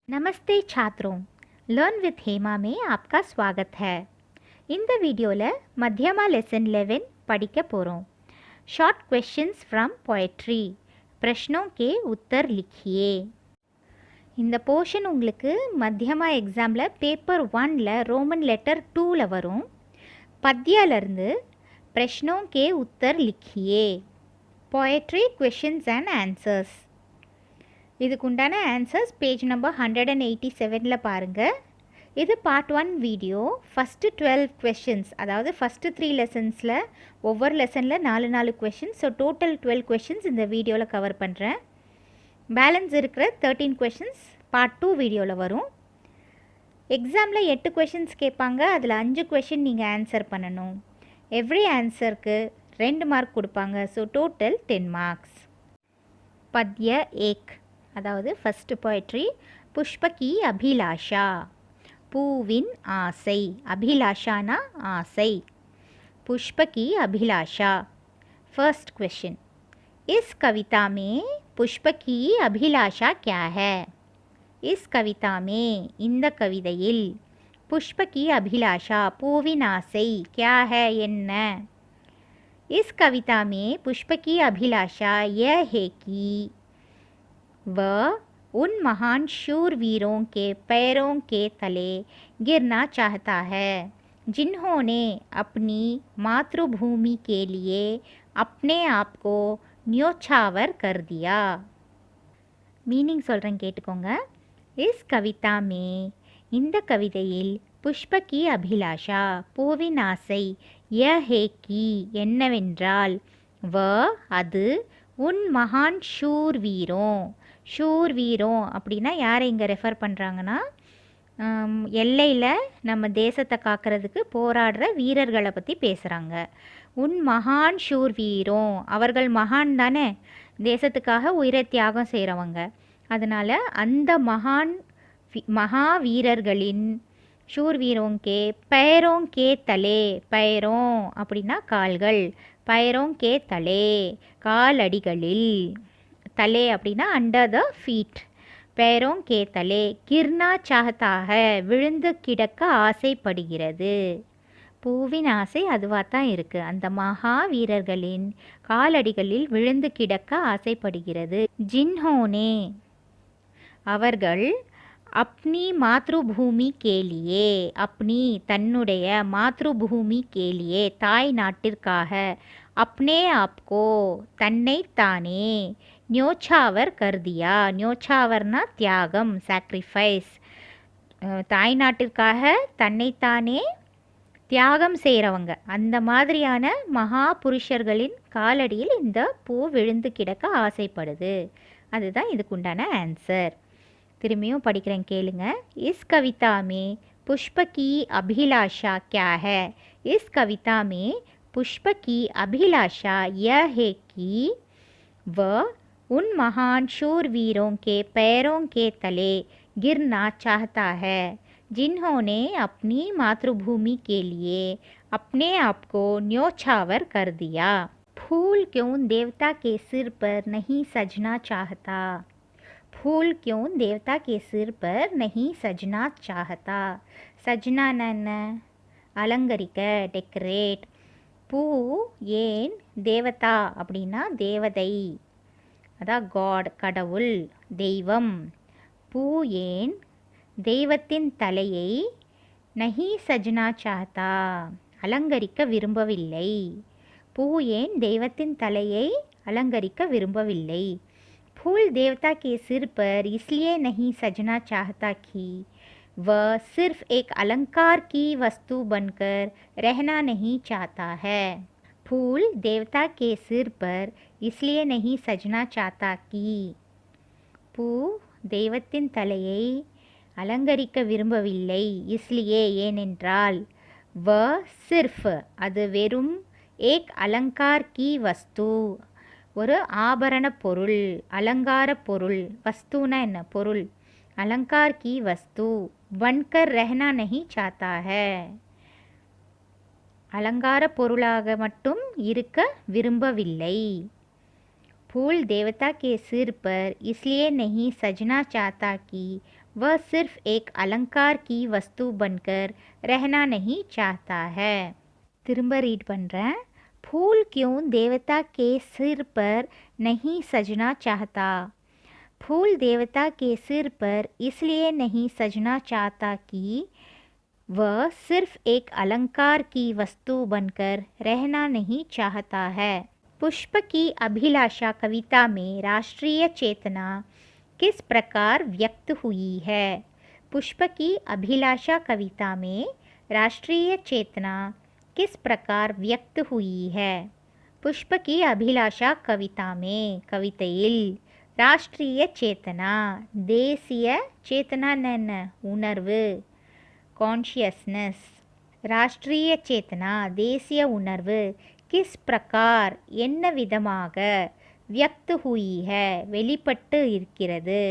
நமஸ்தே छात्रों learn with Hema में आपका स्वागत है இந்த வீடியோவில் மத்தியமா லெசன் 11 படிக்க போகிறோம் ஷார்ட் क्वेश्चंस फ्रॉम पोएट्री प्रश्नों के उत्तर लिखिए இந்த போர்ஷன் உங்களுக்கு மத்தியமா எக்ஸாமில் பேப்பர் 1ல் ரோமன் லெட்டர் 2ல் வரும் பத்யாலேருந்து प्रश्नों के उत्तर लिखिए पोएट्री क्वेश्चंस एंड आंसर्स இதுக்குண்டான ஆன்சர்ஸ் பேஜ் நம்பர் 187ல் பாருங்கள். இது பார்ட் 1 வீடியோ. ஃபஸ்ட்டு 12 கொஷின்ஸ், அதாவது ஃபஸ்ட்டு 3 லெசன்ஸில் ஒவ்வொரு லெசனில் 4 கொஷின்ஸ், ஸோ டோட்டல் 12 கொஷின்ஸ் இந்த வீடியோவில் கவர் பண்ணுறேன். பேலன்ஸ் இருக்கிற 13 கொஷின்ஸ் பார்ட் 2 வீடியோவில் வரும். எக்ஸாமில் 8 கொஷின்ஸ் கேட்பாங்க, அதில் 5 கொஷின் நீங்கள் ஆன்சர் பண்ணணும். எவ்ரி ஆன்சருக்கு 2 மார்க் கொடுப்பாங்க, ஸோ டோட்டல் 10 மார்க்ஸ். பத்ய ஏக், அதாவது ஃபஸ்ட்டு போய்ட்ரி புஷ்ப கி அபிலாஷா, பூவின் ஆசை. அபிலாஷானா ஆசை. पुष्प की अभिलाषा. फर्स्ट क्वेश्चन, इस कविता में पुष्प की अभिलाषा क्या है? इस कविता में இந்த கவிதையில் पुष्प की अभिलाषा பூவின் ஆசை क्या है என்ன? इस कविता में पुष्प की अभिलाषा यह है कि वह उन महान शूरवीरों के पैरों के तले गिरना चाहता है जिन्होंने अपनी मातृभूमि के लिए अपने आप को न्योछावर कर दिया. मीनिंग சொல்கிறேன் கேட்டுக்கோங்க. इस कविता में இந்த கவிதையில் पुष्प की अभिलाषा பூவின் ஆசை यह है कि என்னவென்றால் वह அது உன் மகான் ஷூர்வீரோं. ஷூர்வீரோं அப்படின்னா யாரை இங்கே ரெஃபர் பண்ணுறாங்கன்னா, எல்லையில் நம்ம தேசத்தை காக்கிறதுக்கு போராடுற வீரர்களை பற்றி பேசுகிறாங்க. உன் மகான் ஷூர்வீரோं, அவர்கள் மகான் தானே, தேசத்துக்காக உயிரை தியாகம் செய்கிறவங்க. அதனால் அந்த மகா வீரர்களின் ஷூர்வீரோங்கே पैरों தலே, पैरों அப்படின்னா கால்கள், पैरों के தலே காலடிகளில், தலே அப்படின்னா அண்டர் த ஃபீட், पैरों के தலே கிர்னா சாஹதா ஹை விழுந்து கிடக்க ஆசைப்படுகிறது. பூவின் ஆசை அதுவாக தான் இருக்குது. அந்த மகா வீரர்களின் காலடிகளில் விழுந்து கிடக்க ஆசைப்படுகிறது. ஜின்ஹோனே அவர்கள் अपनी मातृभूमि के लिए, अपनी தன்னுடைய मातृभूमि के लिए தாய் நாட்டிற்காக, अपने आप को தன்னைத்தானே, न्योछावर कर दिया. न्योछावरனா தியாகம், சாக்ரிஃபைஸ். தாய் நாட்டிற்காக தன்னைத்தானே தியாகம் செய்கிறவங்க, அந்த மாதிரியான மகா புருஷர்களின் காலடியில் இந்த பூ விழுந்து கிடக்க ஆசைப்படுது. அதுதான் இதுக்குண்டான ஆன்சர். திரும்பியும் படிக்கிறேன் கேளுங்க. इस कविता में पुष्प की अभिलाषा क्या है? इस कविता में पुष्प की अभिलाषा यह है कि वह उन महान शूरवीरों के पैरों के तले गिरना चाहता है जिन्होंने अपनी मातृभूमि के लिए अपने आप को न्योछावर कर दिया. फूल क्यों देवता के सिर पर नहीं सजना चाहता? फूल क्यों देवता के सिर पर नहीं सजना चाहता? सजना என்ன? அலங்கரிக்க, டெக்கரேட். பூ ஏன் தேவதா அப்படின்னா தேவதை, அதான் காட், கடவுள், தெய்வம். பூ ஏன் தெய்வத்தின் தலையை நஹி சஜ்னா சாஹதா அலங்கரிக்க விரும்பவில்லை. பூ ஏன் தெய்வத்தின் தலையை அலங்கரிக்க விரும்பவில்லை. फूल देवता के सिर पर इसलिए नहीं सजना चाहता कि वह सिर्फ एक अलंकार की वस्तु बनकर रहना नहीं चाहता है. फूल देवता के सिर पर इसलिए नहीं सजना चाहता कि, பூ தெய்வத்தின் தலையை அலங்கரிக்க விரும்பவில்லை, இஸ்லியே ஏனென்றால், வ சிர்ஃப் அது வெறும், ஏக் அலங்கார் கி வஸ்து ஒரு ஆபரண பொருள், அலங்கார பொருள், வஸ்துனா என்ன பொருள், அலங்கார் கி வஸ்து, பன்கர் ரஹனா நஹி சாத்தா ஹை அலங்கார பொருளாக மட்டும் இருக்க விரும்பவில்லை. फूल देवता के सिर पर इसलिए नहीं सजना चाहता कि वह सिर्फ एक अलंकार की वस्तु बनकर रहना नहीं चाहता है. திரும்ப ரீட் பண்ணுறேன். फूल क्यों देवता के सिर पर नहीं सजना चाहता? फूल देवता के सिर पर इसलिए नहीं सजना चाहता कि वह सिर्फ एक अलंकार की वस्तु बनकर रहना नहीं चाहता है. पुष्प की अभिलाषा कविता में राष्ट्रीय चेतना किस प्रकार व्यक्त हुई है? पुष्प की अभिलाषा कविता में राष्ट्रीय चेतना किस प्रकार व्यक्त हुई है? पुष्प की अभिलाषा कविता में कविதையில் ராஷ்ட்ரிய சேத்தனா தேசிய சேத்தனா என்ன உணர்வு कॉन्शियसनेस राष्ट्रीय चेतना தேசிய உணர்வு किस प्रकार என்ன விதமாக व्यक्त हुई है வெளிப்பட்டு இருக்கிறது.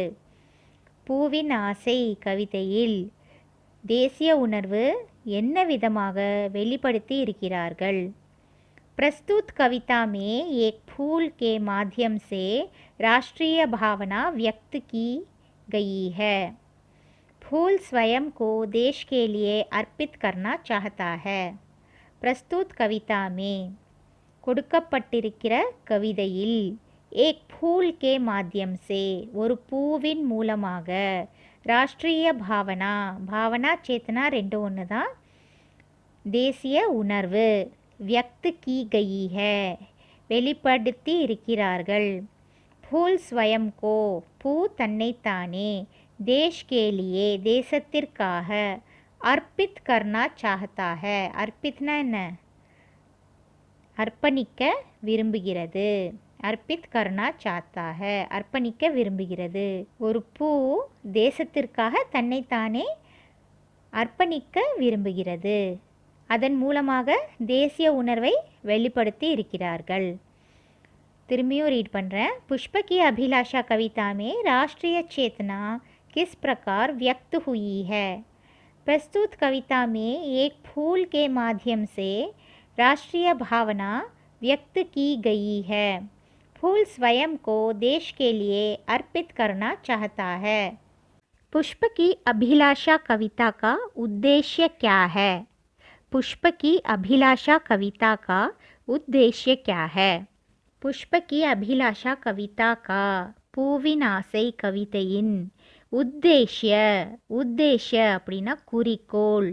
பூவின் ஆசை கவிதையில் தேசிய உணர்வு என்ன விதமாக வெளிப்படுத்தி இருக்கிறார்கள். प्रस्तुत कविता में एक फूल के माध्यम से राष्ट्रीय भावना व्यक्त की गई है. फूल स्वयं को देश के लिए अर्पित करना चाहता है. प्रस्तुत कविता में கொடுக்கப்பட்டிருக்கிற கவிதையில் एक फूल के माध्यम से ஒரு பூவின் மூலமாக ராஷ்ட்ரிய பாவனா பாவனா சேத்தனா ரெண்டு ஒன்று தான் தேசிய உணர்வு व्यक्त की गई है வெளிப்படுத்தி இருக்கிறார்கள். फूल स्वयं को பூ தன்னைத்தானே देश के लिए தேசத்திற்காக अर्पित करना चाहता है. अर्पितना என்ன அர்ப்பணிக்க விரும்புகிறது. अर्पित करना चाहता है அர்ப்பணிக்க விரும்புகிறது. ஒரு பூ தேசத்திற்காக தன்னைத்தானே அர்ப்பணிக்க விரும்புகிறது. அதன் மூலமாக தேசிய உணர்வை வெளிப்படுத்தி இருக்கிறார்கள். திரும்பியும் ரீட் பண்ணுறேன். पुष्प की अभिलाषा कविता में राष्ट्रीय चेतना किस प्रकार व्यक्त हुई है? प्रस्तुत कविता में एक फूल के माध्यम से राष्ट्रीय भावना व्यक्त की गई है. फूल स्वयं को देश के लिए अर्पित करना चाहता है. पुष्प की अभिलाषा कविता का उद्देश्य क्या है? पुष्प की अभिलाषा कविता का उद्देश्य क्या है? पुष्प की अभिलाषा कविता का பூவின் ஆசை கவிதையின் உத்தேஷ்ய உத்தேஷ்ய அப்படின்னா குறிக்கோள்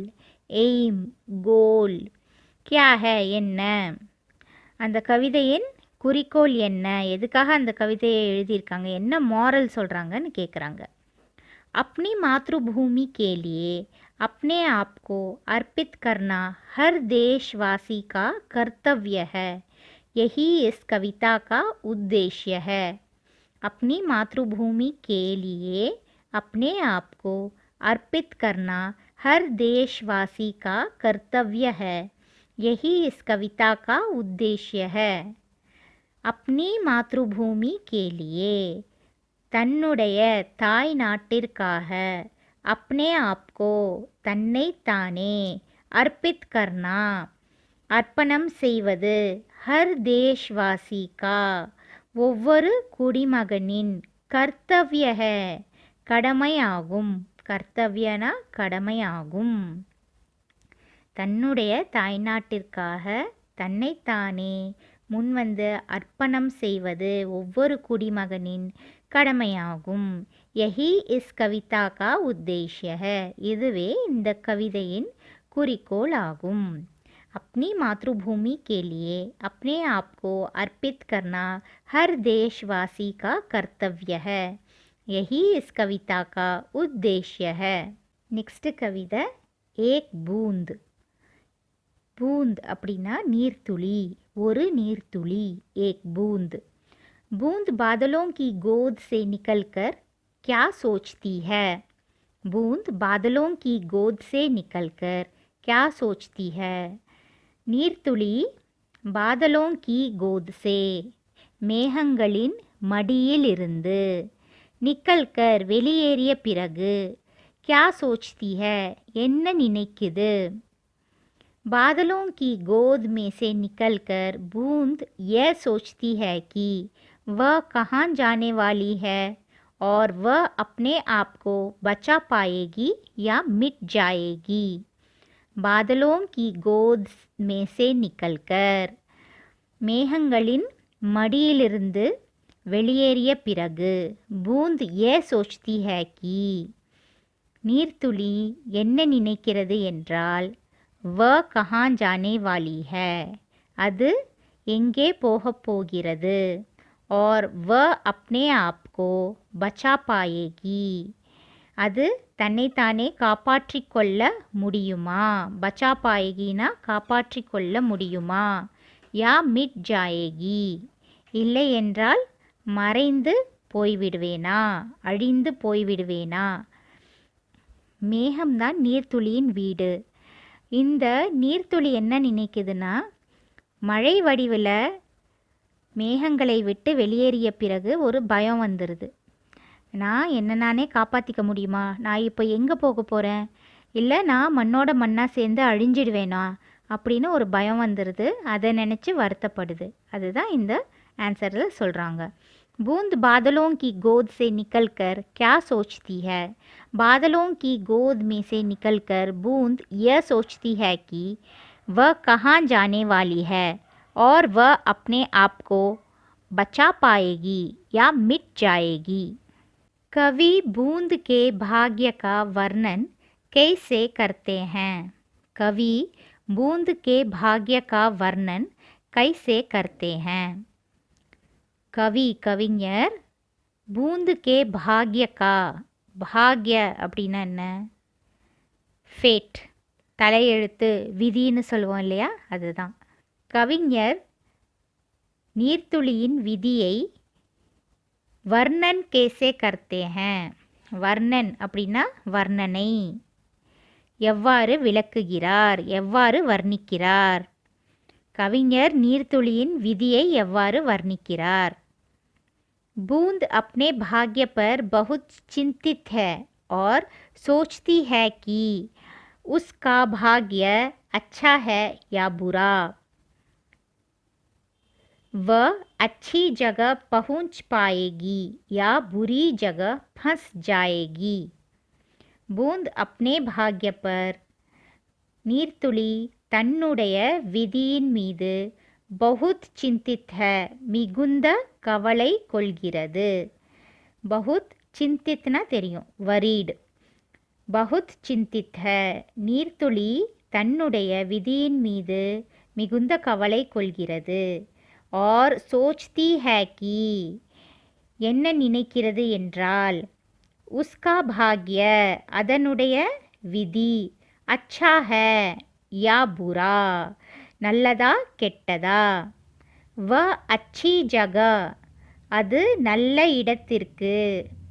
எய்ம் கோல் क्या है என்ன அந்த கவிதையின் குறிக்கோள் என்ன எதுக்காக அந்த கவிதையை எழுதியிருக்காங்க என்ன மாரல் சொல்கிறாங்கன்னு கேட்குறாங்க. अपनी मातृभूमि के लिए अपने आप को अर्पित करना हर देशवासी का कर्तव्य है. यही इस कविता का उद्देश्य है. अपनी मातृभूमि के लिए अपने आप को अर्पित करना हर देशवासी का कर्तव्य है. यही इस कविता का उद्देश्य है. अपनी मातृभूमि के लिए தன்னுடைய தாய் நாட்டிற்காக अपने आप को தன்னைத்தானே अर्पित करना அர்ப்பணம் செய்வது हर देशवासी का ஒவ்வொரு குடிமகனின் கர்த்தவ்ய है கடமையாகும். கர்த்தவ்யனா கடமையாகும். தன்னுடைய தாய்நாட்டிற்காக தன்னைத்தானே முன்வந்து அர்ப்பணம் செய்வது ஒவ்வொரு குடிமகனின் கடமையாகும். यही इस कविता का उद्देश्य है. இதுவே இந்த கவிதையின் குறிக்கோள் ஆகும். अपनी मातृभूमि के लिए अपने आप को अर्पित करना हर देशवासी का कर्तव्य है. यही इस कविता का उद्देश्य है. नेक्स्ट कविता एक बूंद. बूंद அப்படின்னா நீர்த்துளி ஒரு நீர்த்துளி एक बूंद. बूंद बादलों की गोद से निकलकर क्या सोचती है? बूंद बादलों की गोद से निकलकर क्या सोचती है? நீர்த்துளி बादलों की गोद से மேகங்களின் மடியிலிருந்து நிக்கல்கர் வெளியேறிய பிறகு क्या सोचती है என்ன நினைக்குது. बादलों की गोद में से निकलकर बूंद यह सोचती है कि वह कहाँ जाने वाली है और वह अपने आप को बचा पाएगी या मिट जाएगी। बादलों की गोद में से निकलकर, மேகங்களின் மடியிலிருந்து வெளியேறிய பிறகு, बूंद ये सोचती है कि, நீர்த்துளி என்ன நினைக்கிறது என்றால், वह कहाँ जाने वाली है, அது எங்கே போகப் போகிறது, और वह अपने आप को बचा पाएगी, அது தன்னைத்தானே காப்பாற்றிக் கொள்ள முடியுமா, பச்சா பாயகினா காப்பாற்றிக் கொள்ள முடியுமா, யா மிட் ஜாயேகி இல்லை என்றால் மறைந்து போய்விடுவேனா, அழிந்து போய்விடுவேனா. மேகம்தான் நீர்த்துளியின் வீடு. இந்த நீர்த்துளி என்ன நினைக்குதுன்னா, மழை வடிவில் மேகங்களை விட்டு வெளியேறிய பிறகு ஒரு பயம் வந்துடுது. நான் என்ன நானே காப்பாற்றிக்க முடியுமா, நான் இப்போ எங்கே போக போகிறேன், இல்லை நான் மண்ணோட மண்ணாக சேர்ந்து அழிஞ்சிடுவேனா அப்படின்னு ஒரு பயம் வந்துடுது. அதை நினச்சி வருத்தப்படுது. அதுதான் இந்த ஆன்சரில் சொல்கிறாங்க. बूंद बादलों की गोद से निकलकर क्या सोचती है, बादलों की गोद में से निकलकर बूंद यह सोचती है कि वह कहाँ जाने वाली है और वह अपने आप को बचा पाएगी या मिट जाएगी. कवि बूंद के भाग्य का वर्णन कैसे करते हैं, कवि बूंद के भाग्य का वर्णन कैसे करते हैं. கவி கவிஞர் பூந்த் கே பாக்ய கா, பாக்ய அப்படின்னா என்ன, ஃபேட் தலையெழுத்து விதின்னு சொல்லுவோம் இல்லையா, அதுதான். கவிஞர் நீர்த்துளியின் விதியை வர்ணன் கேசே கர்த்தே ஹேன், வர்ணன் அப்படின்னா வர்ணனை, எவ்வாறு விளக்குகிறார், எவ்வாறு வர்ணிக்கிறார். கவிஞர் நீர்த்துளியின் விதியை எவ்வாறு வர்ணிக்கிறார். बूंद अपने भाग्य पर बहुत चिंतित है और सोचती है कि उसका भाग्य अच्छा है या बुरा, वह अच्छी जगह पहुंच पाएगी या बुरी जगह फंस जाएगी. बूंद अपने भाग्य पर, நீர்த்துளி தன்னுடைய விதியின் மீது, बहुत चिंतित है மிகுந்த கவலை கொள்கிறது. बहुत चिंतितனா தெரியும், worried. बहुत चिंतित है நீர்த்துளி தன்னுடைய விதியின் மீது மிகுந்த கவலை கொள்கிறது. और सोचती है कि என்ன நினைக்கிறது என்றால், उसका भाग्य அதனுடைய விதி, अच्छा है या बुरा நல்லதா கெட்டதா. வ அச்சி ஜக அது நல்ல இடத்திற்கு,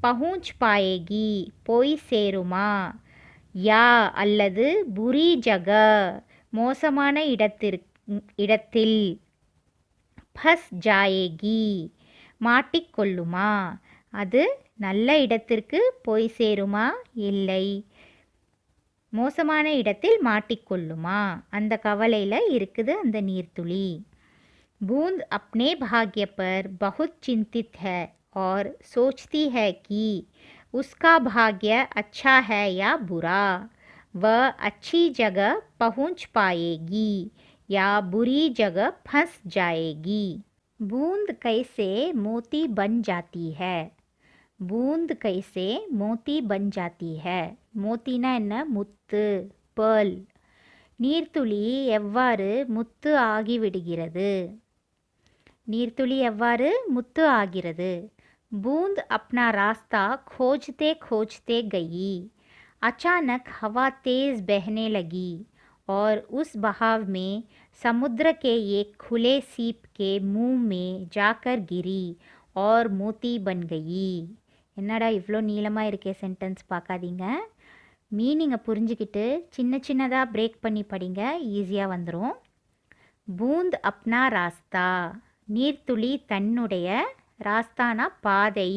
பहुंच பாயேகி போய் சேருமா, யா அல்லது புரி ஜக மோசமான இடத்தில், ஃபஸ் ஜாயேகி மாட்டிக்கொள்ளுமா, அது நல்ல இடத்திற்கு போய் சேருமா இல்லை மோசமான இடத்தில் மாட்டிக்கொள்ளுமா, அந்த கவலையில் இருக்குது அந்த நீர்த்துளி. बूंद अपने भाग्य पर बहुत चिंतित है और सोचती है कि उसका भाग्य अच्छा है या बुरा, वह अच्छी जगह पहुंच पाएगी या बुरी जगह फंस जाएगी. बूंद कैसे मोती बन जाती है, बूंद कैसे मोती बन जाती है. மோத்தினா என்ன, முத்து, பேர்ல். நீர்த்துளி எவ்வாறு முத்து ஆகிவிடுகிறது, நீர்த்துளி எவ்வாறு முத்து ஆகிறது. बूंद अपना रास्ता खोजते खोजते गई, अचानक हवा तेज बहने लगी और उस बहाव में समुद्र के एक खुले सीप के मुंह में जाकर गिरी और मोती बन गई. என்னடா இவ்வளோ நீளமாக இருக்கே சென்டென்ஸ் பார்க்காதீங்க, மீனிங்கை புரிஞ்சுக்கிட்டு சின்ன சின்னதாக பிரேக் பண்ணி படிங்க, ஈஸியாக வந்துடும். பூந்த் அப்னா ராஸ்தா நீர்த்துளி தன்னுடைய, ராஸ்தானா பாதை,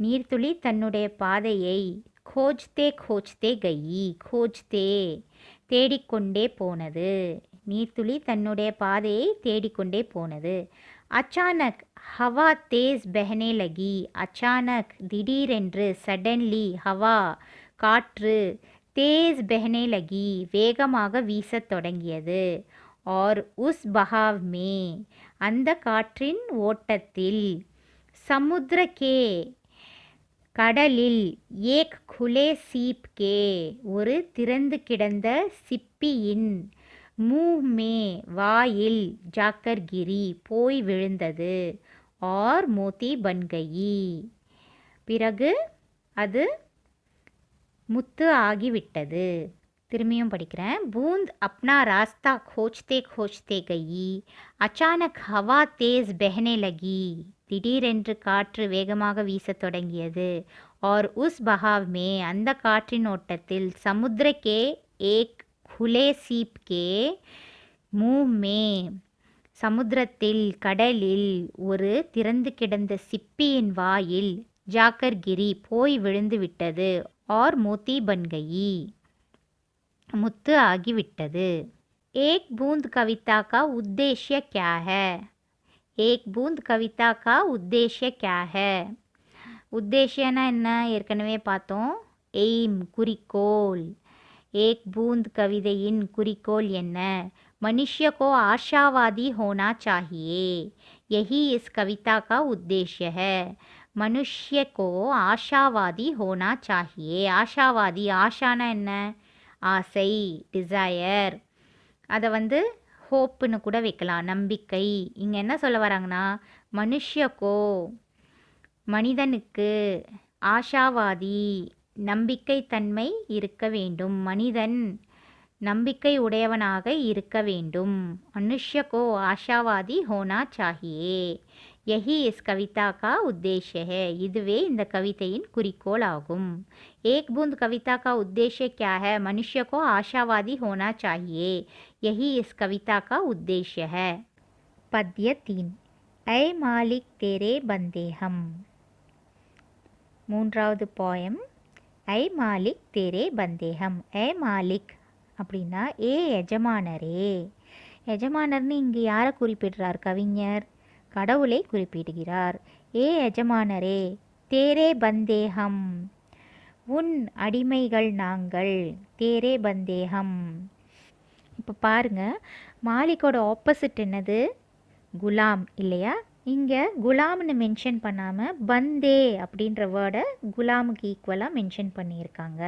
நீர்த்துளி தன்னுடைய பாதையை, खोजते खोजते गई, खोजते தேடிக்கொண்டே போனது, நீர்த்துளி தன்னுடைய பாதையை தேடிக்கொண்டே போனது. अचानक हवा तेज बहने लगी. अचानक திடீரென்று suddenly हवा காற்று तेज बहने लगी வேகமாக வீசத் தொடங்கியது. और उस बहाव में அந்த காற்றின் ஓட்டத்தில் समुद्र के கடலில் ஏக் खुले सीप के ஒரு திறந்து கிடந்த சிப்பியின் मुंह में வாயில் जाकर गिरी போய் விழுந்தது. और मोती बन गई பிறகு அது முத்து ஆகிவிட்டது. திரும்பியும் படிக்கிறேன். बूंद अपना रास्ता खोजते खोजते गई. अचानक हवा तेज बहने लगी. திடீரென்று காற்று வேகமாக வீசத் தொடங்கியது. और उस बहाव में அந்த காற்றின் ஓட்டத்தில் समुद्र के एक खुले सीप के मुंह में சமுத்திரத்தில் கடலில் ஒரு திறந்து கிடந்த சிப்பியின் வாயில் जाकर गिरी போய் விழுந்து விட்டது. और मोती बन गई मुत्तु आगिविट्टது. एक बूंद कविता का उद्देश्य क्या है? एक बूंद कविता का उद्देश्य क्या है? உத்தேசியனா என்ன ஏற்கனவே பார்த்தோம். எய்ம் குறிக்கோள். एक बूंद கவிதையின் குறிக்கோள் என்ன? मनुष्य को आशावादी होना चाहिए. यही इस कविता का उद्देश्य है. मनुष्य को आशावादी होना चाहिए. आशावादी ஆஷானா என்ன? ஆசை, டிசையர். அதை ஹோப்புன்னு கூட வைக்கலாம், நம்பிக்கை. இங்கே என்ன சொல்ல வராங்கன்னா, மனுஷக்கோ மனிதனுக்கு, ஆஷாவாதி நம்பிக்கை தன்மை இருக்க வேண்டும். மனிதன் நம்பிக்கை உடையவனாக இருக்க வேண்டும். மனுஷக்கோ ஆஷாவாதி ஹோனா சாஹியே. यही इस कविता का उद्देश्य है. இதுவே இந்த கவிதையின் குறிக்கோள் ஆகும். एक बूंद कविता का उद्देश्य क्या है? मनुष्य को आशावादी होना चाहिए. यही इस कविता का उद्देश्य है. पद्य 3. ऐ मालिक तेरे बंदे हम. மூன்றாவது போயம். ஐ மாலிக் தேரே பந்தேகம். ஏ மாலிக் அப்படின்னா ஏ எஜமானரே. எஜமானர்னு இங்கே யாரை குறிப்பிடுறார் கவிஞர்? கடவுளை குறிப்பிடுகிறார். ஏ எஜமானரே, தேரே பந்தேகம், உன் அடிமைகள் நாங்கள். தேரே பந்தேகம். இப்போ பாருங்க, மாலிக்கோட ஆப்போசிட் என்னது? குலாம் இல்லையா? இங்கே குலாம்னு மென்ஷன் பண்ணாமல் பந்தே அப்படின்ற வேர்டை குலாமுக்கு ஈக்குவலாக மென்ஷன் பண்ணியிருக்காங்க.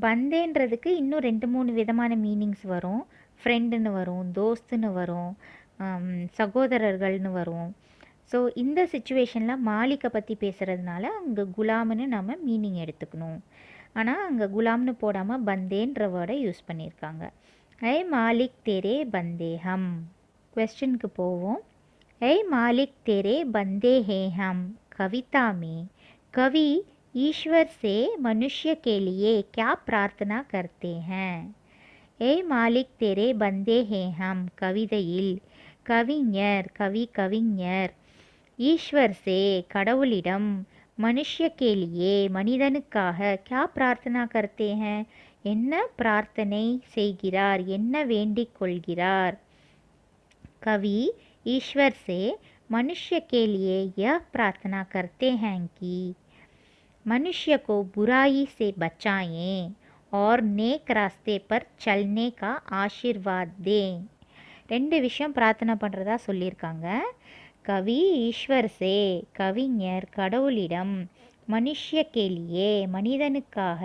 பந்தேன்றதுக்கு இன்னும் 2-3 விதமான மீனிங்ஸ் வரும். ஃப்ரெண்டுன்னு வரும், தோஸ்துன்னு வரும், சகோதரர்கள்னு வரும். ஸோ இந்த சுச்சுவேஷனில் மாலிக்கை பற்றி பேசுகிறதுனால அங்கே குலாம்னு நம்ம மீனிங் எடுத்துக்கணும். ஆனால் அங்கே குலாம்னு போடாமல் பந்தேன்ற வேர்டை யூஸ் பண்ணியிருக்காங்க. ஐ மாலிக் தேரே பந்தேகம். क्वेश्चन போவோம். ऐ मालिक तेरे बंदे हैं हम. कविता में कवि ईश्वर से मनुष्य के लिए क्या प्रार्थना करते हैं? ऐ मालिक तेरे बंदे हैं हम கவிதையில் கவிஞர், கவிஞர் ஈஸ்வர் சே கடவுளிடம், மனுஷ்ய கேலியே மனிதனுக்காக, क्या प्रार्थना करते हैं என்ன பிரார்த்தனை செய்கிறார், என்ன வேண்டிக் கொள்கிறார்? कवि ईश्वर से मनुष्य के लिए यह प्रार्थना करते हैं कि मनुष्य को बुराई से बचाएं और नेक रास्ते पर चलने का आशीर्वाद दें. 2 விஷயம் பிரார்த்தனை பண்ணுறதா சொல்லியிருக்காங்க. கவி ஈஸ்வர் சே கவிஞர் கடவுளிடம், மனுஷ்ய கேலியே மனிதனுக்காக,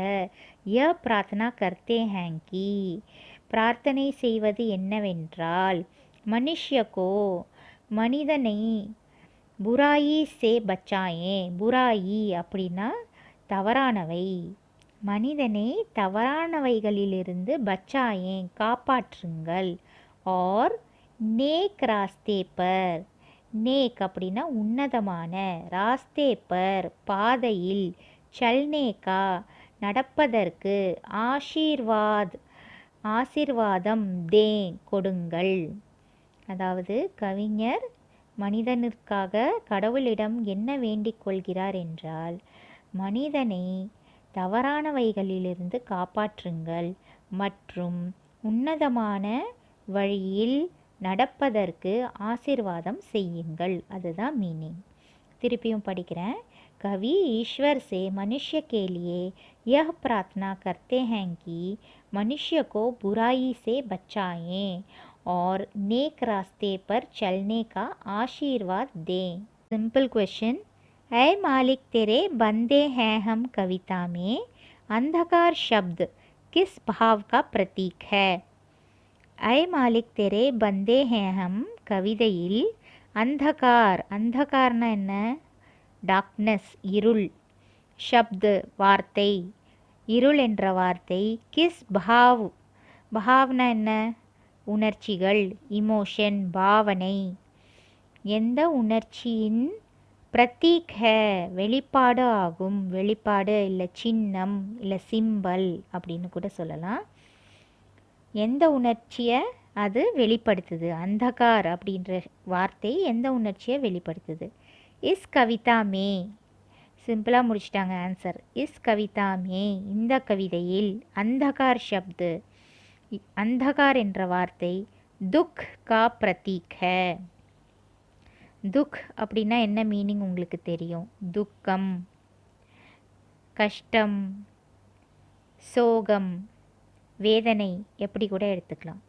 ய பிரார்த்தனா கர்த்தே ஹேங்கி பிரார்த்தனை செய்வது என்னவென்றால், மனுஷ்யக்கோ மனிதனை, புராயி சே பச்சாயே புராயி அப்படின்னா தவறானவை, மனிதனை தவறானவைகளிலிருந்து பச்சாயே காப்பாற்றுங்கள். और नेक रास्ते पर, नेक அப்படின்னா உன்னதமான, ராஸ்தே பர் பாதையில், சல்னேகா நடப்பதற்கு, ஆசீர்வாதம் தே கொடுங்கள். அதாவது கவிஞர் மனிதனுக்காக கடவுளிடம் என்ன வேண்டிக் கொள்கிறார் என்றால், மனிதனை தவறானவைகளிலிருந்து காப்பாற்றுங்கள் மற்றும் உன்னதமான வழியில் நடப்பதற்கு ஆசீர்வாதம் செய்யுங்கள். அதுதான் மீனிங். திருப்பியும் படிக்கிறேன். कवि ईश्वर से मनुष्य के लिए यह प्रार्थना करते हैं कि मनुष्य को बुराई से बचाएं और नेक रास्ते पर चलने का आशीर्वाद दें. Simple question. ऐ मालिक तेरे बंदे हैं हम कविता में अंधकार शब्द किस भाव का प्रतीक है? ऐ मालिक तेरे बंदे हैं हम கவிதையில் अंधकार, अंधकारना என்ன? டார்க்னஸ், இருள். ஷப்து, வார்த்தை. இருள் என்ற வார்த்தை. கிஸ் பாவ், பாவ்னா என்ன? உணர்ச்சிகள், இமோஷன், பாவனை. எந்த உணர்ச்சியின் பிரதீக் ஹே, வெளிப்பாடு ஆகும். வெளிப்பாடு இல்லை சின்னம் இல்லை சிம்பல் அப்படின்னு கூட சொல்லலாம். எந்த உணர்ச்சியை அது வெளிப்படுத்துது? அந்தகார் அப்படின்ற வார்த்தை எந்த உணர்ச்சியை வெளிப்படுத்துது? இஸ் கவிதா மே, சிம்பிளாக முடிச்சிட்டாங்க ஆன்சர். இஸ் கவிதா மே, இந்த கவிதையில் அந்தகார் ஷப்து, அந்தகார் என்ற வார்த்தை துக் கா பிரதீக் ஹே. துக் அப்படின்னா என்ன மீனிங் உங்களுக்கு தெரியும்? துக்கம், கஷ்டம், சோகம், வேதனை எப்படி கூட எடுத்துக்கலாம்.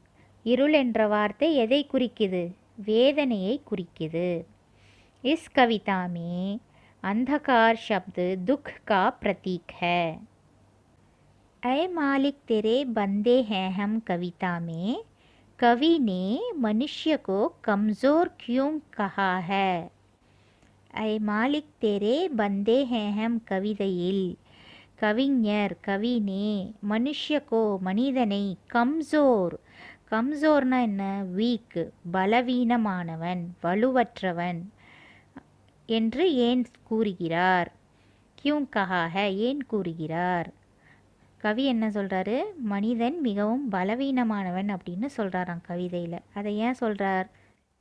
இருள் என்ற வார்த்தை எதை குறிக்குது? வேதனையை குறிக்குது. इस कविता में अंधकार शब्द दुख का प्रतीक है. ऐ मालिक तेरे बंदे हैं हम कविता में कवि ने मनुष्य को कमज़ोर क्यों कहा है? ऐ मालिक तेरे बंदे हैं हम கவிதையில் கவிஞர் கவினே மனுஷ்யக்கோ மனிதனை கம்சோர், கம்சோர்னா என்ன? வீக், பலவீனமானவன், வலுவற்றவன் என்று ஏன் கூறுகிறார்? கியூங் கஹா ஹை, ஏன் கூறுகிறார்? கவி என்ன சொல்கிறாரு? மனிதன் மிகவும் பலவீனமானவன் அப்படின்னு சொல்கிறாராம் கவிதையில். அதை ஏன் சொல்கிறார்?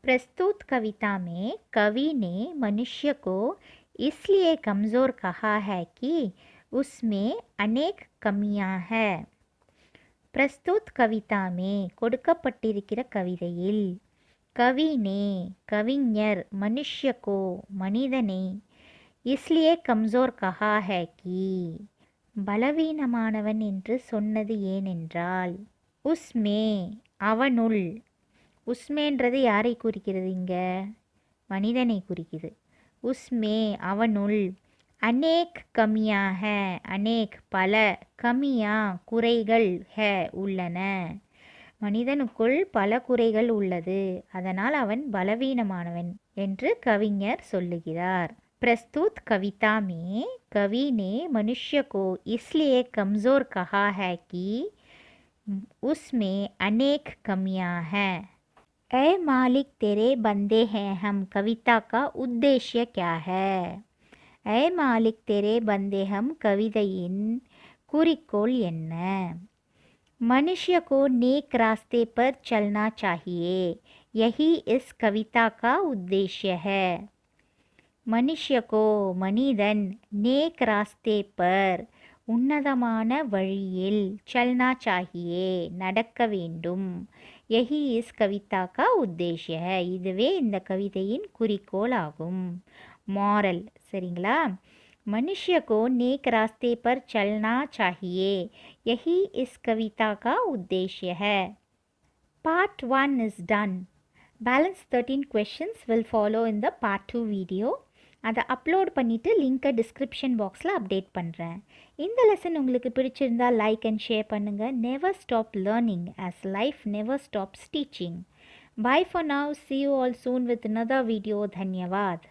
प्रस्तुत कविता में कवि ने मनुष्य को इसलिए कमज़ोर कहा है कि उसमें अनेक कमियां है. प्रस्तुत कविता में கொடுக்கப்பட்டிருக்கிற கவிதையில் கவினே கவிஞர் மனுஷ்யக்கோ மனிதனை இஸ்லியே கம்சோர் கஹா ஹே கி பலவீனமானவன் என்று சொன்னது ஏனென்றால் உஸ்மே அவனுள், உஸ்மேன்றது யாரை குறிக்கிறது? இங்கே மனிதனை குறிக்குது. உஸ்மே அவனுள் அநேக் கமியா ஹே, அநேக் பல, கமியா குறைகள் ஹே உள்ளன, மனிதனுக்குள் பல குறைகள் உள்ளது, அதனால் அவன் பலவீனமானவன் என்று கவிஞர் சொல்லுகிறார். प्रस्तुत कविता में कवि ने मनुष्य को इसलिए कमज़ोर कहा है कि उसमें अनेक कमियां हैं. ऐ मालिक तेरे बंदे हैं हम कविता का उद्देश्य क्या है? ऐ मालिक तेरे बंदे हम கவிதையின் குறிக்கோள் என்ன? मनुष्य को नेक रास्ते पर चलना चाहिए, यही इस कविता का उद्देश्य है. मनुष्य को मनिदन नेक रास्ते पर உன்னதமான வழியில் चलना चाहिए நடக்க வேண்டும். यही इस कविता का उद्देश्य है, இதுவே இந்த கவிதையின் குறிக்கோள் ஆகும். மாரல், சரிங்களா? मनुष्य को नेक रास्ते पर चलना चाहिए, यही इस कविता का उद्देश्य है. Part 1 is done. Balance 13 questions will follow in the Part 2 video. அதை அப்லோட் பண்ணிவிட்டு லிங்க்கை டிஸ்கிரிப்ஷன் பாக்ஸில் அப்டேட் பண்ணுறேன். இந்த லெசன் உங்களுக்கு பிடிச்சிருந்தால் லைக் அண்ட் ஷேர் பண்ணுங்கள். Never stop learning as life never stops teaching. Bye for now. See you all soon with another video. Dhanyavad.